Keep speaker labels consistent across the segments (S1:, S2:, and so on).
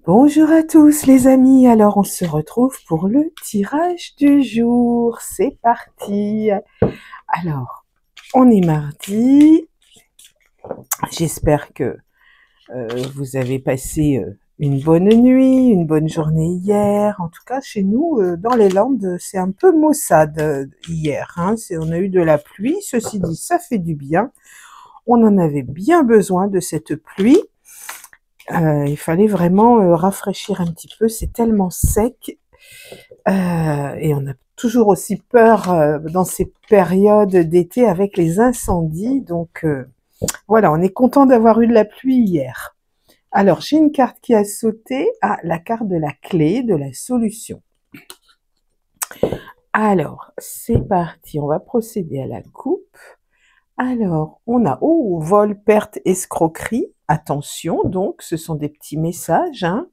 S1: Bonjour à tous les amis, alors on se retrouve pour le tirage du jour, c'est parti. Alors, on est mardi, j'espère que vous avez passé une bonne nuit, une bonne journée hier. En tout cas, chez nous, dans les Landes, c'est un peu maussade hier, hein. On a eu de la pluie, ceci dit, ça fait du bien. On en avait bien besoin de cette pluie. Il fallait vraiment rafraîchir un petit peu, c'est tellement sec. Et on a toujours aussi peur dans ces périodes d'été avec les incendies. Donc voilà, on est content d'avoir eu de la pluie hier. Alors, j'ai une carte qui a sauté. Ah, la carte de la clé, de la solution. Alors, c'est parti, on va procéder à la coupe. Alors, on a, oh, vol, perte, escroquerie. Attention, donc, ce sont des petits messages, hein.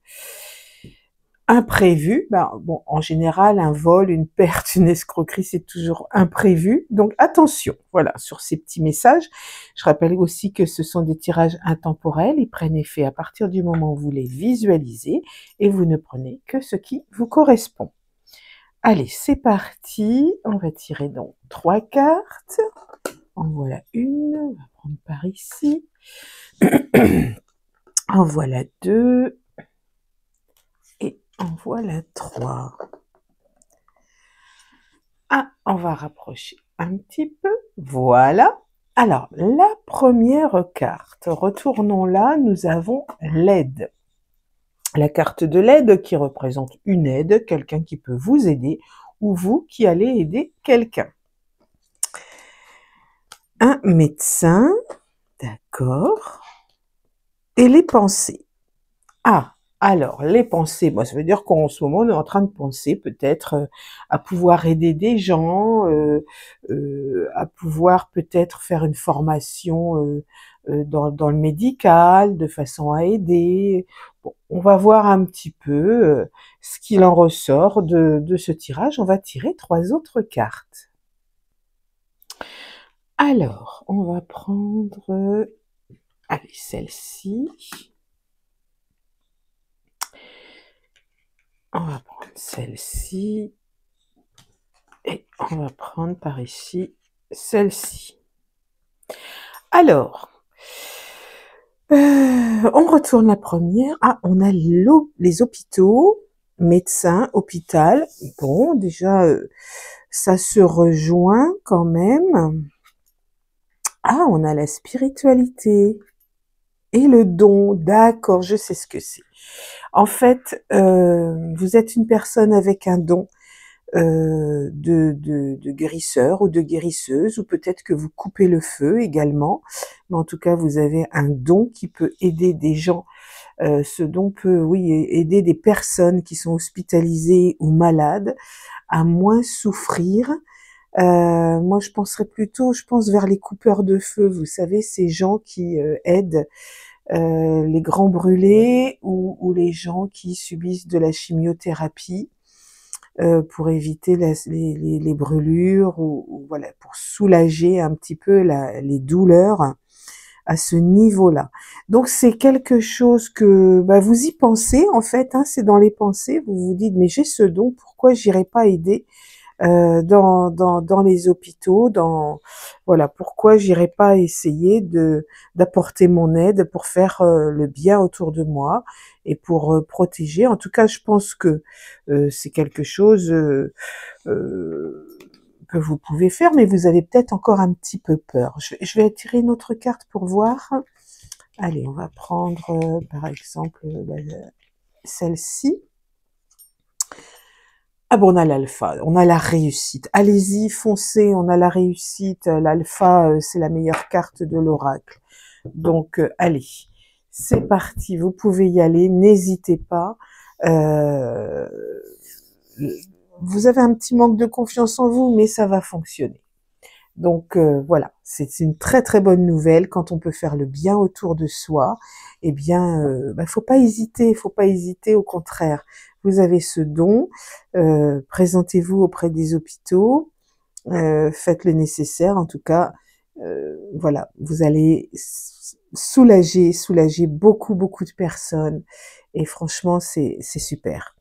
S1: Imprévu, ben, bon, en général, un vol, une perte, une escroquerie, c'est toujours imprévu. Donc, attention, voilà, sur ces petits messages. Je rappelle aussi que ce sont des tirages intemporels. Ils prennent effet à partir du moment où vous les visualisez et vous ne prenez que ce qui vous correspond. Allez, c'est parti. On va tirer donc 3 cartes. En voilà une. On va prendre par ici. En voilà 2. Et en voilà 3. Ah, on va rapprocher un petit peu. Voilà. Alors, la première carte. Retournons là, nous avons l'aide. La carte de l'aide qui représente une aide, quelqu'un qui peut vous aider, ou vous qui allez aider quelqu'un. Un médecin, d'accord. Et les pensées. Ah, alors, les pensées, ça veut dire qu'en ce moment, on est en train de penser peut-être à pouvoir aider des gens, à pouvoir peut-être faire une formation dans le médical, de façon à aider. Bon, on va voir un petit peu ce qu'il en ressort de ce tirage. On va tirer 3 autres cartes. Alors, on va prendre, allez, celle-ci. On va prendre celle-ci. Et on va prendre par ici celle-ci. Alors, on retourne la première. Ah, on a les hôpitaux, médecins, hôpital. Bon, déjà, ça se rejoint quand même. Ah, on a la spiritualité et le don. D'accord, je sais ce que c'est. En fait, vous êtes une personne avec un don. De guérisseur ou de guérisseuse, ou peut-être que vous coupez le feu également, mais en tout cas vous avez un don qui peut aider des gens. Ce don peut, oui, aider des personnes qui sont hospitalisées ou malades à moins souffrir. Moi je penserais plutôt, je pense vers les coupeurs de feu, vous savez, ces gens qui aident les grands brûlés ou les gens qui subissent de la chimiothérapie pour éviter les brûlures ou voilà, pour soulager un petit peu les douleurs à ce niveau-là. Donc c'est quelque chose que vous y pensez en fait, hein, c'est dans les pensées, vous vous dites mais j'ai ce don, pourquoi j'irai pas aider dans les hôpitaux, voilà, pourquoi j'irai pas essayer d'apporter mon aide pour faire le bien autour de moi et pour protéger. En tout cas, je pense que c'est quelque chose que vous pouvez faire, mais vous avez peut-être encore un petit peu peur. Je vais tirer une autre carte pour voir. Allez, on va prendre par exemple celle-ci. Ah bon, on a l'alpha, on a la réussite. Allez-y, foncez, on a la réussite. L'alpha, c'est la meilleure carte de l'oracle. Donc, allez, c'est parti, vous pouvez y aller, n'hésitez pas. Vous avez un petit manque de confiance en vous, mais ça va fonctionner. Donc voilà, c'est une très très bonne nouvelle quand on peut faire le bien autour de soi. Eh bien, faut pas hésiter, au contraire. Vous avez ce don, présentez-vous auprès des hôpitaux, faites le nécessaire. En tout cas, voilà, vous allez soulager beaucoup de personnes et franchement, c'est super.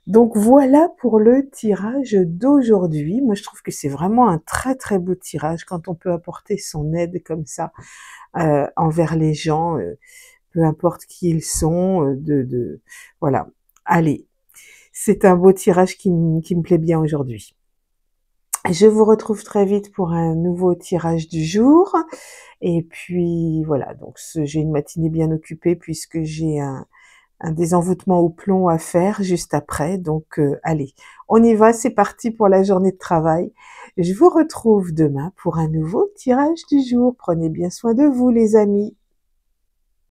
S1: Donc voilà pour le tirage d'aujourd'hui. Moi, je trouve que c'est vraiment un très très beau tirage quand on peut apporter son aide comme ça envers les gens, peu importe qui ils sont, voilà. Allez, c'est un beau tirage qui me plaît bien aujourd'hui. Je vous retrouve très vite pour un nouveau tirage du jour. Et puis voilà, donc j'ai une matinée bien occupée puisque j'ai un désenvoûtement au plomb à faire juste après. Donc allez, on y va, c'est parti pour la journée de travail. Je vous retrouve demain pour un nouveau tirage du jour. Prenez bien soin de vous les amis.